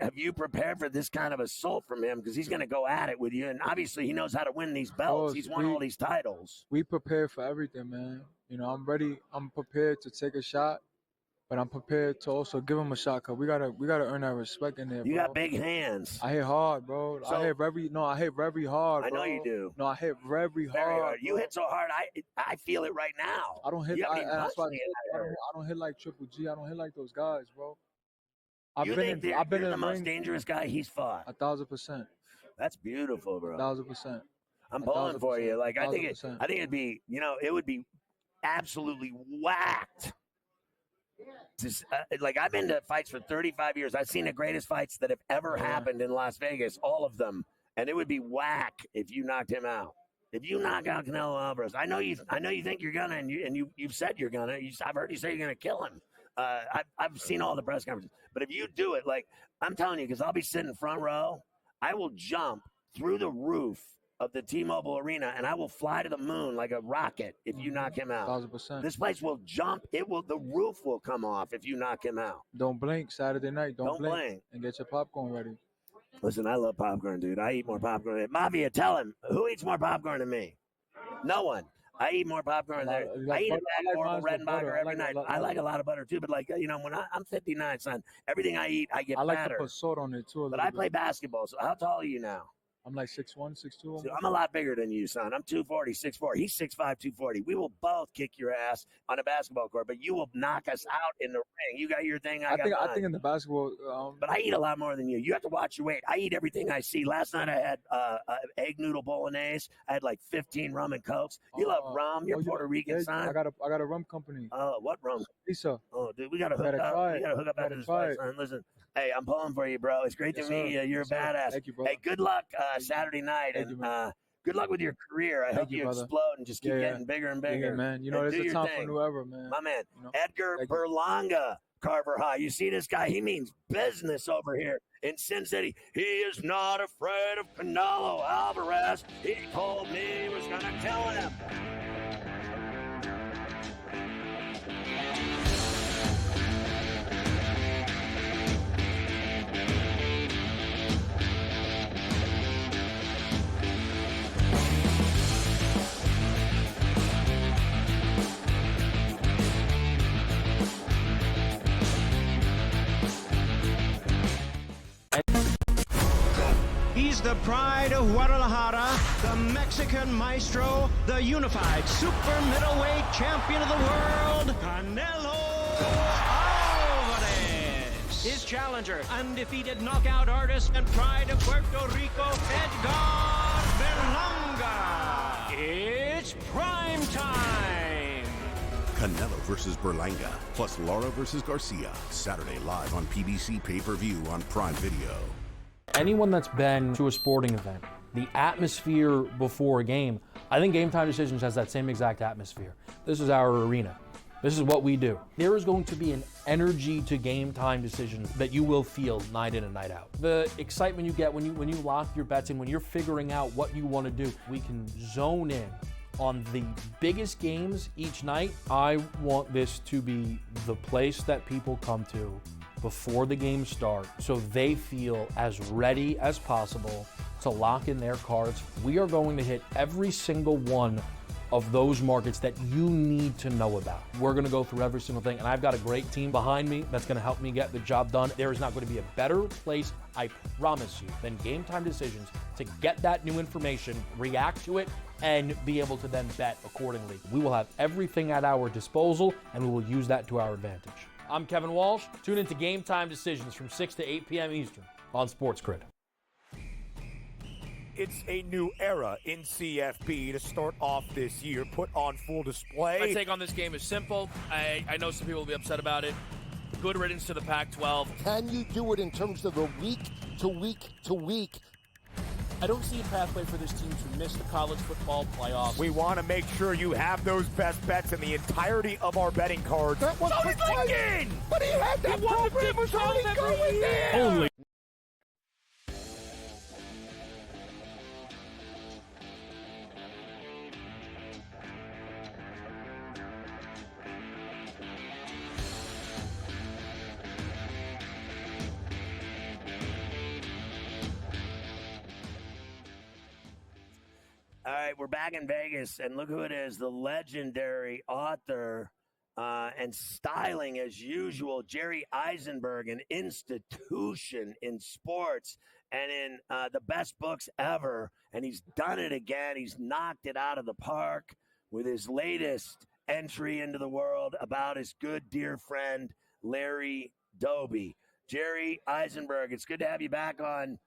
Have you prepared for this kind of assault from him? Because he's going to go at it with you, and obviously he knows how to win these belts. He's won all these titles. We prepare for everything, man. I'm ready. I'm prepared to take a shot, but I'm prepared to also give him a shot. Cause we gotta earn that respect in there. You bro. got big hands. I hit hard, bro. I hit very hard. I know bro. you do. No, I hit very hard. You hit so hard, I feel it right now. I don't hit. You haven't I even punched me. I don't hit like Triple G. I don't hit like those guys, bro. I've been the most dangerous guy he's fought. 1,000%. That's beautiful, bro. 1,000%. I'm pulling for you. I think it'd be, it would be absolutely whacked. I've been to fights for 35 years. I've seen the greatest fights that have ever happened in Las Vegas, all of them, and it would be whack if you knocked him out. If you knock out Canelo Alvarez, I know you think you're gonna, and you've said you're gonna. I've heard you say you're gonna kill him. I've seen all the press conferences, but if you do it, I'm telling you, because I'll be sitting front row, I will jump through the roof of the T-Mobile Arena, and I will fly to the moon like a rocket if you knock him out. 1,000%. This place will jump. The roof will come off if you knock him out. Don't blink Saturday night. Don't blink. And get your popcorn ready. Listen, I love popcorn, dude. I eat more popcorn. Mafia, tell him, who eats more popcorn than me? No one. I eat more popcorn there. I eat a bag of Redenbacher every night. I like a lot of butter, too. But, when I'm 59, son, everything I eat, I get I like fatter. to put salt on it, too. But I play basketball, so how tall are you now? I'm like 6'1", 6'2". I'm a lot bigger than you, son. I'm 240, 6'4". He's 6'5", 240. We will both kick your ass on a basketball court, but you will knock us out in the ring. You got your thing, I think in the basketball. But I eat a lot more than you. You have to watch your weight. I eat everything I see. Last night I had egg noodle bolognese. I had 15 rum and cokes. You love rum. You're Puerto Rican, son. I got a rum company. What rum? Lisa. Oh, dude, we got to hook up. We got to hook up after this fight, son. Listen. Hey, I'm pulling for you, bro. It's great to meet you. You're a badass. Thank you, bro. Hey, good luck Saturday night, and good luck with your career. I hope you explode and just keep getting bigger and bigger. Yeah, man. There's a time for new ever, man. My man, Edgar Berlanga, Carver High. You see this guy? He means business over here in Sin City. He is not afraid of Canelo Alvarez. He told me he was going to kill him. He's the pride of Guadalajara, the Mexican maestro, the unified super middleweight champion of the world, Canelo Alvarez. His challenger, undefeated knockout artist and pride of Puerto Rico, Edgar Berlanga. It's prime time. Canelo versus Berlanga, plus Lara versus Garcia. Saturday live on PBC pay-per-view on Prime Video. Anyone that's been to a sporting event, the atmosphere before a game, I think Game Time Decisions has that same exact atmosphere. This is our arena. This is what we do. There is going to be an energy to Game Time Decisions that you will feel night in and night out. The excitement you get when you lock your bets in, when you're figuring out what you want to do, we can zone in on the biggest games each night. I want this to be the place that people come to before the games start so they feel as ready as possible to lock in their cards. We are going to hit every single one of those markets that you need to know about. We're going to go through every single thing, and I've got a great team behind me that's going to help me get the job done. There is not going to be a better place, I promise you, than Game Time Decisions to get that new information, react to it, and be able to then bet accordingly. We will have everything at our disposal, and we will use that to our advantage. I'm Kevin Walsh. Tune into Game Time Decisions from 6 to 8 p.m. Eastern on SportsGrid. It's a new era in CFB to start off this year, put on full display. My take on this game is simple. I know some people will be upset about it. Good riddance to the Pac-12. Can you do it in terms of the week to week to week? I don't see a pathway for this team to miss the college football playoffs. We want to make sure you have those best bets in the entirety of our betting cards. That was thinking! But he had that program was already going there! Only. All right, we're back in Vegas, and look who it is, the legendary author and styling, as usual, Jerry Eisenberg, an institution in sports and in the best books ever, and he's done it again. He's knocked it out of the park with his latest entry into the world about his good, dear friend, Larry Doby. Jerry Eisenberg, it's good to have you back on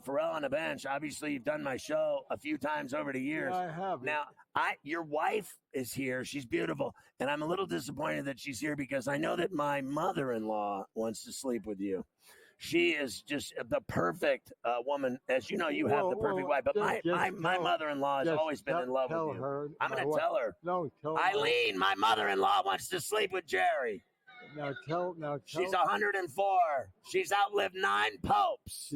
Ferrall on the Bench. Obviously, you've done my show a few times over the years. Yeah, I have. Now, your wife is here. She's beautiful. And I'm a little disappointed that she's here because I know that my mother-in-law wants to sleep with you. She is just the perfect woman. As you know, you have the perfect wife. But my mother-in-law has always been in love with you. I'm going to tell her. No, tell Eileen, my mother-in-law wants to sleep with Jerry. Now tell. She's 104. She's outlived 9 popes.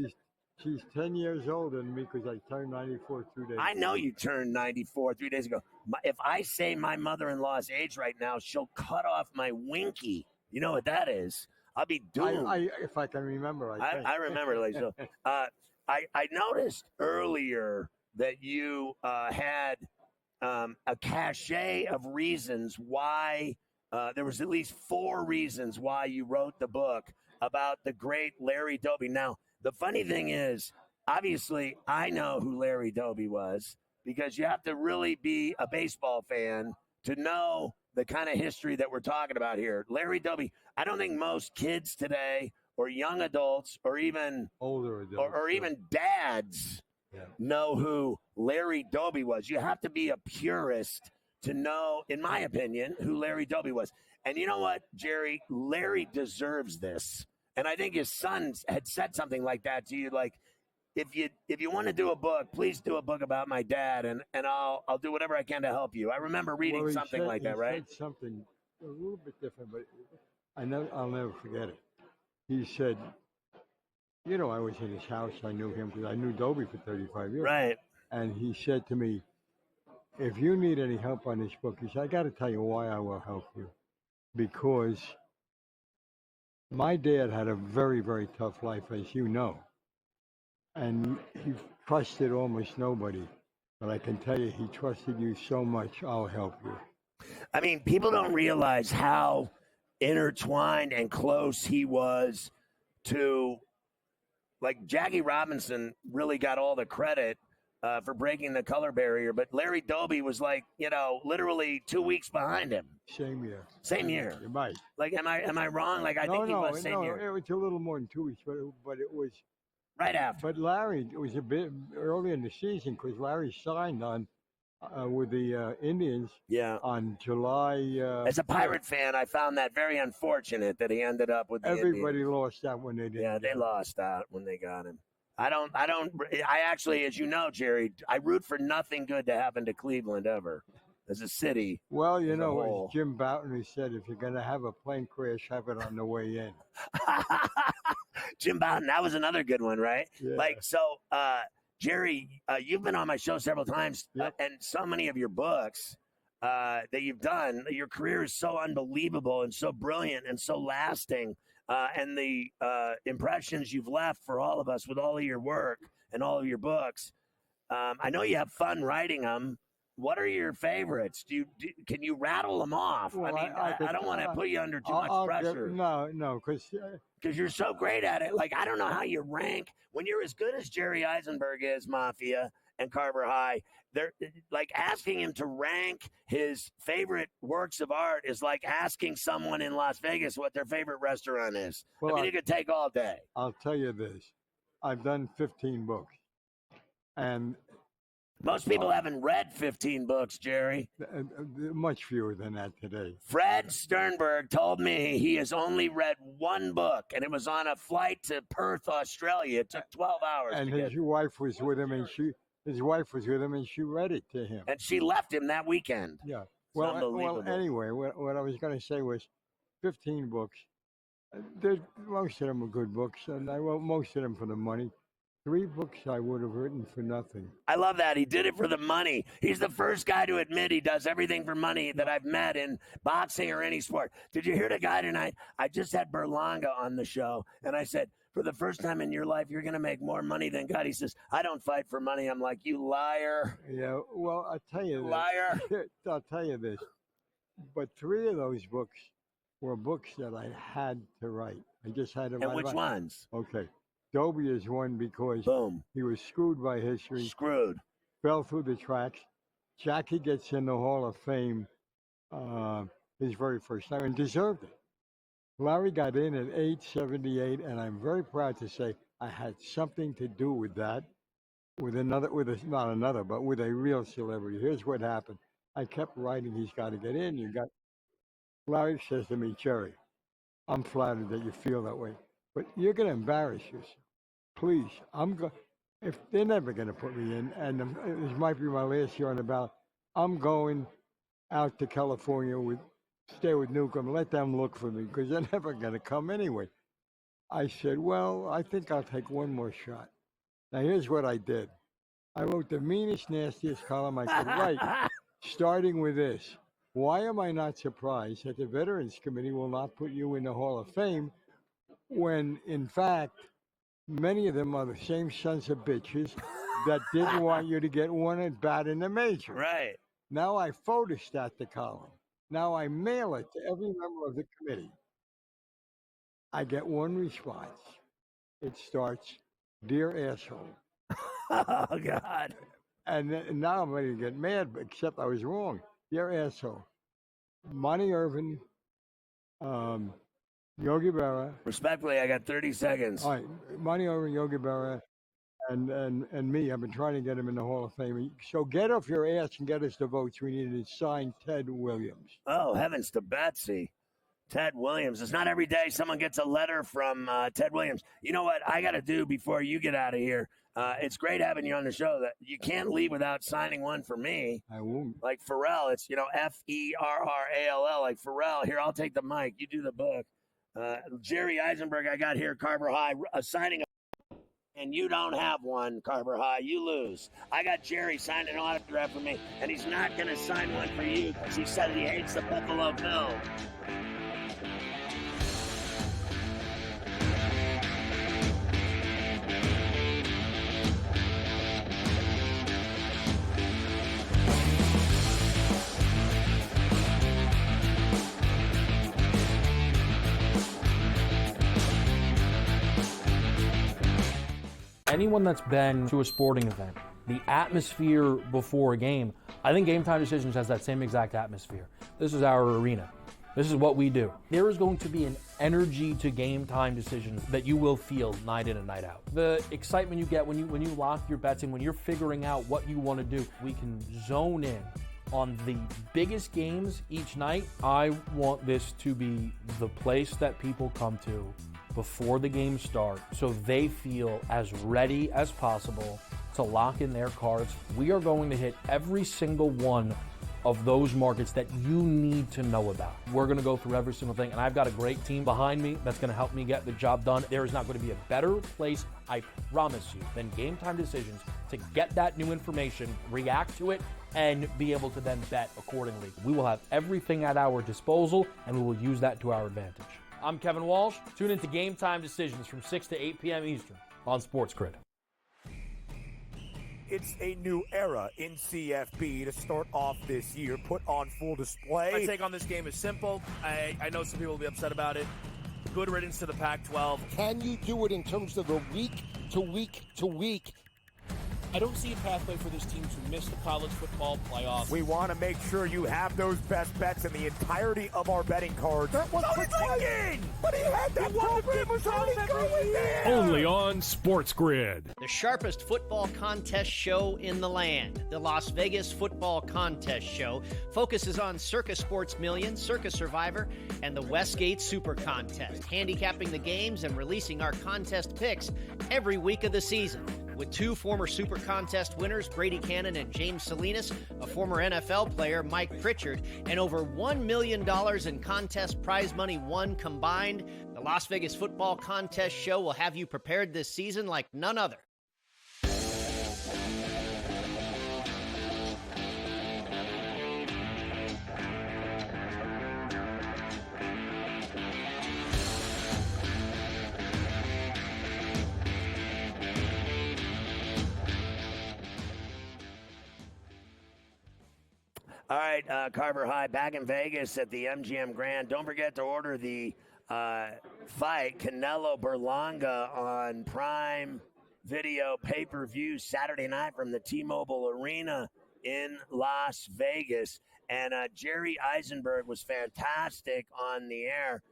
She's 10 years older than me because I turned 94 2 days ago. I know you turned 94 3 days ago. If I say my mother-in-law's age right now, she'll cut off my winky. You know what that is? I'll be doomed. If I can remember. I remember. Like, so, I noticed earlier that you had a cachet of reasons why there was at least 4 reasons why you wrote the book about the great Larry Doby. Now, the funny thing is, obviously, I know who Larry Doby was because you have to really be a baseball fan to know the kind of history that we're talking about here. Larry Doby, I don't think most kids today or young adults or even older adults or even dads know who Larry Doby was. You have to be a purist to know, in my opinion, who Larry Doby was. And you know what, Jerry? Larry deserves this. And I think his son had said something like that to you, like, if you want to do a book, please do a book about my dad, and I'll do whatever I can to help you. I remember reading something like that, right? He said something a little bit different, but I'll never forget it. He said, I was in his house. I knew him because I knew Doby for 35 years. Right. And he said to me, if you need any help on this book, he said, I got to tell you why I will help you. Because my dad had a very, very tough life, as you know. And he trusted almost nobody. But I can tell you, he trusted you so much, I'll help you. I mean, people don't realize how intertwined and close he was to like Jackie Robinson really got all the credit for breaking the color barrier, but Larry Doby was like, literally 2 weeks behind him. Same year. Same year. You might. Like, am I wrong? Like, I think he was same year. It was a little more than 2 weeks, but it was right after. But Larry, it was a bit early in the season because Larry signed on with the Indians. Yeah. On July. As a Pirate fan, I found that very unfortunate that he ended up with the Everybody Indians. lost that when they did. Yeah, they lost out when they got him. I actually, as you know, Jerry, I root for nothing good to happen to Cleveland ever as a city. Well, it's Jim Bouton who said, if you're going to have a plane crash, have it on the way in. Jim Bouton, that was another good one, right? Yeah. Jerry, you've been on my show several times, and so many of your books that you've done, your career is so unbelievable and so brilliant and so lasting. And the impressions you've left for all of us with all of your work and all of your books. I know you have fun writing them. What are your favorites? Can you rattle them off? Well, I don't want to put you under too much pressure. No, because you're so great at it. Like, I don't know how you rank when you're as good as Jerry Eisenberg is, Mafia and Carver High. They're like asking him to rank his favorite works of art is like asking someone in Las Vegas what their favorite restaurant is. Well, it could take all day. I'll tell you this. I've done 15 books. And most people haven't read 15 books, Jerry. Much fewer than that today. Fred Sternberg told me he has only read one book, and it was on a flight to Perth, Australia. It took 12 hours. And his wife was with him, and she read it to him. And she left him that weekend. Yeah. Well, anyway, what I was going to say was 15 books. Most of them are good books, and I wrote most of them for the money. 3 books I would have written for nothing. I love that. He did it for the money. He's the first guy to admit he does everything for money that I've met in boxing or any sport. Did you hear the guy tonight? I just had Berlanga on the show, and I said, for the first time in your life, you're going to make more money than God. He says, I don't fight for money. I'm like, you liar. Yeah, well, I'll tell you this. Liar. I'll tell you this. But 3 of those books were books that I had to write. I just had to write. And which ones? Okay. Doby is one because he was screwed by history. Screwed. Fell through the tracks. Jackie gets in the Hall of Fame his very first time and deserved it. Larry got in at age 78, and I'm very proud to say I had something to do with that, with a real celebrity. Here's what happened. I kept writing, he's got to get in. Larry says to me, Jerry, I'm flattered that you feel that way, but you're going to embarrass yourself. Please, if they're never going to put me in, and this might be my last year on the ballot, I'm going out to California stay with Newcomb, let them look for me, because they're never going to come anyway. I said, well, I think I'll take one more shot. Now, here's what I did. I wrote the meanest, nastiest column I could write, starting with this. Why am I not surprised that the Veterans Committee will not put you in the Hall of Fame when, in fact, many of them are the same sons of bitches that didn't want you to get one at bat in the major. Right. Now I photostat the column. Now I mail it to every member of the committee. I get one response. It starts, Dear asshole. Oh, God. And now I'm ready to get mad, except I was wrong. Dear asshole. Monty Irvin, Yogi Berra. Respectfully, I got 30 seconds. All right. Monty Irvin, Yogi Berra, and me. I've been trying to get him in the Hall of Fame. So get off your ass and get us the votes. We need to sign Ted Williams. Oh, heavens to Betsy. Ted Williams. It's not every day someone gets a letter from Ted Williams. You know what I got to do before you get out of here? It's great having you on the show. That you can't leave without signing one for me. I won't. Like Ferrall. It's, Ferrall. Like Ferrall. Here, I'll take the mic. You do the book. Jerry Eisenberg, I got here, Carver High, signing and you don't have one, Carver High. You lose. I got Jerry signing an autograph for me, and he's not going to sign one for you because he said he hates the Buffalo Bills. Anyone that's been to a sporting event, the atmosphere before a game, I think Game Time Decisions has that same exact atmosphere. This is our arena. This is what we do. There is going to be an energy to Game Time Decisions that you will feel night in and night out. The excitement you get when you lock your bets in, when you're figuring out what you want to do, we can zone in on the biggest games each night. I want this to be the place that people come to before the games start so they feel as ready as possible to lock in their cards. We are going to hit every single one of those markets that you need to know about. We're going to go through every single thing, and I've got a great team behind me that's going to help me get the job done. There is not going to be a better place, I promise you, than Game Time Decisions to get that new information, react to it, and be able to then bet accordingly. We will have everything at our disposal, and we will use that to our advantage. I'm Kevin Walsh. Tune into Game Time Decisions from 6 to 8 p.m. Eastern on SportsGrid. It's a new era in CFB to start off this year, put on full display. My take on this game is simple. I know some people will be upset about it. Good riddance to the Pac-12. Can you do it in terms of the week to week to week? I don't see a pathway for this team to miss the college football playoff. We want to make sure you have those best bets in the entirety of our betting cards. That was thinking! But he had that program was already going there! Only on SportsGrid. The sharpest football contest show in the land, the Las Vegas Football Contest Show, focuses on Circa Sports Million, Circa Survivor, and the Westgate Super Contest, handicapping the games and releasing our contest picks every week of the season. With two former Super Contest winners, Brady Cannon and James Salinas, a former NFL player, Mike Pritchard, and over $1 million in contest prize money won combined, the Las Vegas Football Contest Show will have you prepared this season like none other. All right, Carver High back in Vegas at the MGM Grand. Don't forget to order the fight Canelo Berlanga on Prime Video pay-per-view Saturday night from the T-Mobile Arena in Las Vegas. And Jerry Eisenberg was fantastic on the air,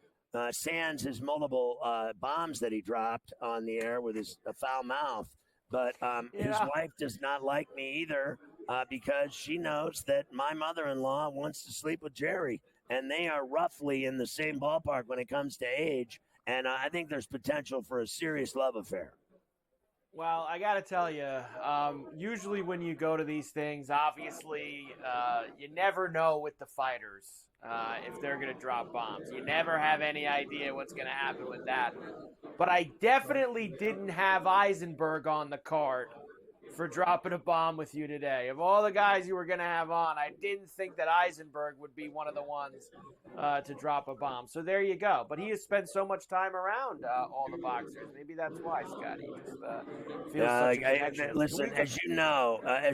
sans his multiple bombs that he dropped on the air with his foul mouth. But his wife does not like me either. Because she knows that my mother-in-law wants to sleep with Jerry, and they are roughly in the same ballpark when it comes to age, and I think there's potential for a serious love affair. Well, I got to tell you, usually when you go to these things, obviously, you never know with the fighters if they're going to drop bombs. You never have any idea what's going to happen with that. But I definitely didn't have Eisenberg on the card for dropping a bomb with you today. Of all the guys you were going to have on, I didn't think that Eisenberg would be one of the ones to drop a bomb. So there you go. But he has spent so much time around all the boxers. Maybe that's why, Scott. He just feels such a connection. Listen, as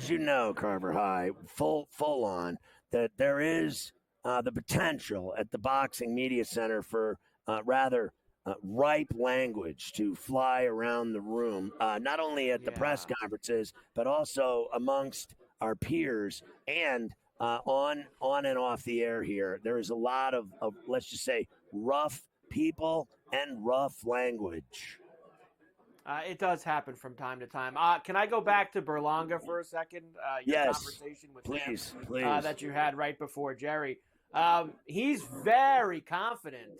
you know, Carver High, full on, that there is the potential at the Boxing Media Center for rather ripe language to fly around the room, not only at the press conferences, but also amongst our peers and on and off the air here. There is a lot of, let's just say, rough people and rough language. It does happen from time to time. Can I go back to Berlanga for a second? Your conversation with him that you had right before Jerry. He's very confident,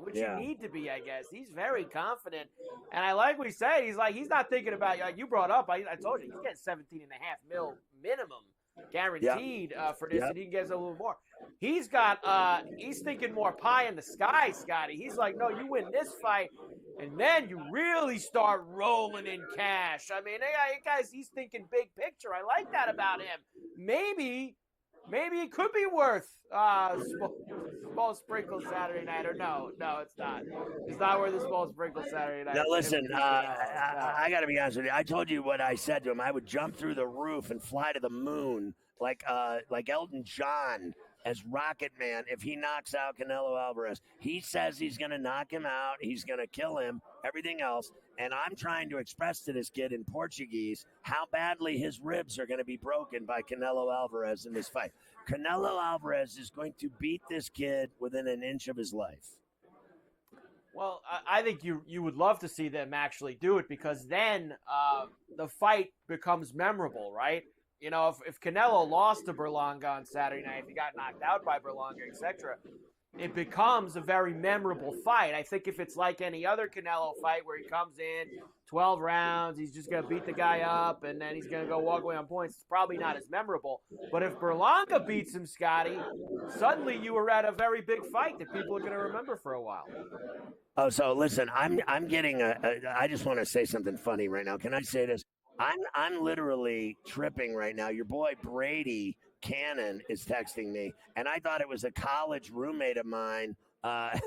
which you need to be, I guess. He's very confident. And I like what he said. He's not thinking about, like you brought up, I told you, he's getting $17.5 million minimum guaranteed for this, and he gets a little more. He's thinking more pie in the sky, Scotty. He's like, no, you win this fight, and then you really start rolling in cash. I mean, guys, he's thinking big picture. I like that about him. Maybe it could be worth small sprinkle Saturday night, or no, it's not. It's not worth a small sprinkle Saturday night. Now listen, I got to be honest with you. I told you what I said to him. I would jump through the roof and fly to the moon like Elton John as Rocket Man if he knocks out Canelo Alvarez. He says he's going to knock him out. He's going to kill him. everything else. And I'm trying to express to this kid in Portuguese how badly his ribs are going to be broken by Canelo Alvarez in this fight. Canelo Alvarez is going to beat this kid within an inch of his life. Well, I think you would love to see them actually do it, because then the fight becomes memorable, right? You know, if Canelo lost to Berlanga on Saturday night, if he got knocked out by Berlanga, etc., it becomes a very memorable fight. I think if it's like any other Canelo fight where he comes in 12 rounds, he's just going to beat the guy up, and then he's going to go walk away on points, it's probably not as memorable. But if Berlanga beats him, Scotty, suddenly you were at a very big fight that people are going to remember for a while. Oh, so listen, I'm getting I just want to say something funny right now. Can I say this? I'm literally tripping right now. Your boy Brady Cannon is texting me, and I thought it was a college roommate of mine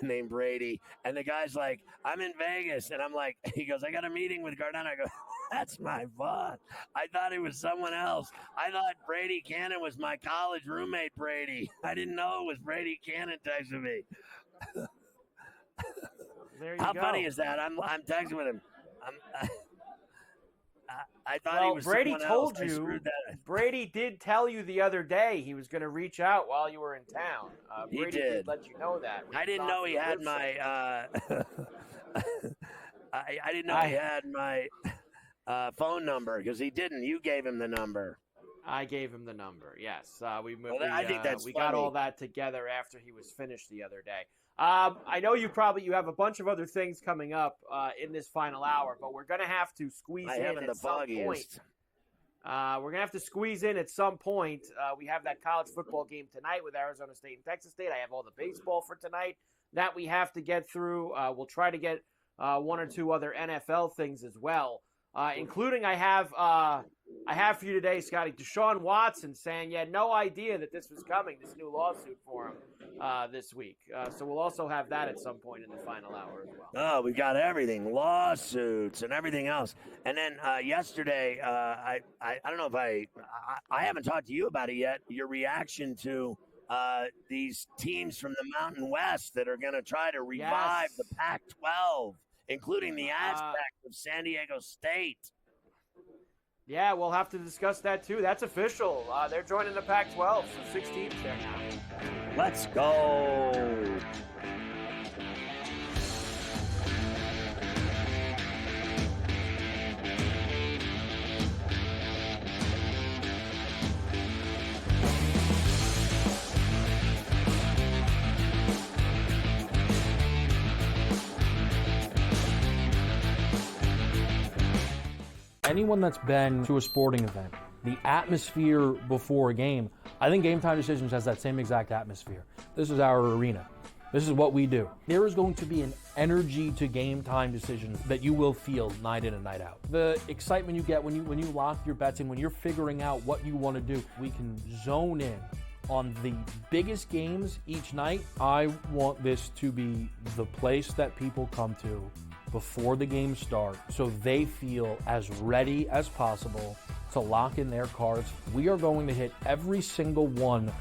named Brady. And the guy's like, I'm in Vegas. And I'm like, he goes, I got a meeting with Cardano. I go, that's my boss. I thought it was someone else. I thought Brady Cannon was my college roommate, Brady. I didn't know it was Brady Cannon texting me. There you How go. funny is that? I'm texting with him. I thought he was Brady someone told else. you. Brady did tell you the other day he was going to reach out while you were in town. Brady did let you know that. I didn't know he had my. I didn't know he had my phone number, because he didn't. You gave him the number. I gave him the number. Yes, I think that's we funny. got all that together after he was finished the other day. I know you have a bunch of other things coming up in this final hour, but we're going to have to squeeze in at some point. We're going to have to squeeze in at some point. We have that college football game tonight with Arizona State and Texas State. I have all the baseball for tonight that we have to get through. We'll try to get one or two other NFL things as well, including I have for you today, Scotty, Deshaun Watson saying he had no idea that this was coming, this new lawsuit for him this week. So we'll also have that at some point in the final hour as well. Oh, we got everything, lawsuits and everything else. And then yesterday, I don't know if I haven't talked to you about it yet. Your reaction to these teams from the Mountain West that are going to try to revive the Pac-12, including the aspect of San Diego State. Yeah, we'll have to discuss that too. That's official. They're joining the Pac-12, so 6 teams there now. Let's go. Anyone that's been to a sporting event, the atmosphere before a game, I think Game Time Decisions has that same exact atmosphere. This is our arena. This is what we do. There is going to be an energy to Game Time Decisions that you will feel night in and night out. The excitement you get when you lock your bets in, when you're figuring out what you want to do, we can zone in on the biggest games each night. I want this to be the place that people come to before the games start, so they feel as ready as possible to lock in their cards. We are going to hit every single one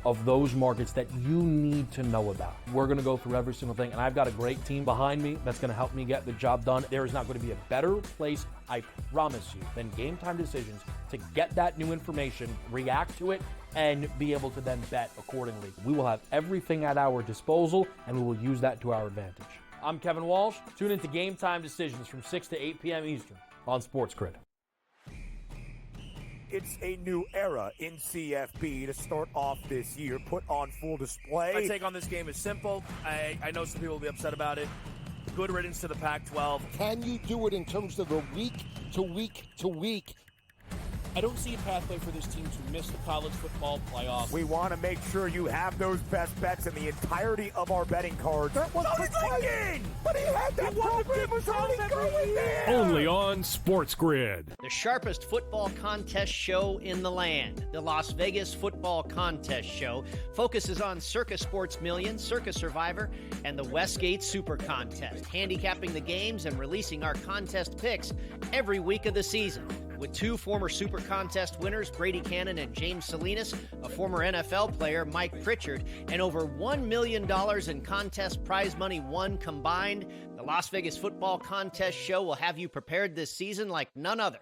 of those markets that you need to know about. We're going to go through every single thing, and I've got a great team behind me that's going to help me get the job done. There is not going to be a better place, I promise you, than Game Time Decisions to get that new information, react to it, and be able to then bet accordingly. We will have everything at our disposal, and we will use that to our advantage. I'm Kevin Walsh. Tune into Game Time Decisions from 6 to 8 p.m. Eastern on SportsGrid. It's a new era in CFB to start off this year, put on full display. My take on this game is simple. I know some people will be upset about it. Good riddance to the Pac-12. Can you do it in terms of the week to week to week? I don't see a pathway for this team to miss the college football playoff. We want to make sure you have those best bets in the entirety of our betting cards. That was clicking! But he had that program was already going there! Only on SportsGrid. The sharpest football contest show in the land, the Las Vegas Football Contest Show, focuses on Circa Sports Million, Circa Survivor, and the Westgate Super Contest, handicapping the games and releasing our contest picks every week of the season. With 2 former Super Contest winners, Brady Cannon and James Salinas, a former NFL player, Mike Pritchard, and over $1 million in contest prize money won combined, the Las Vegas Football Contest Show will have you prepared this season like none other.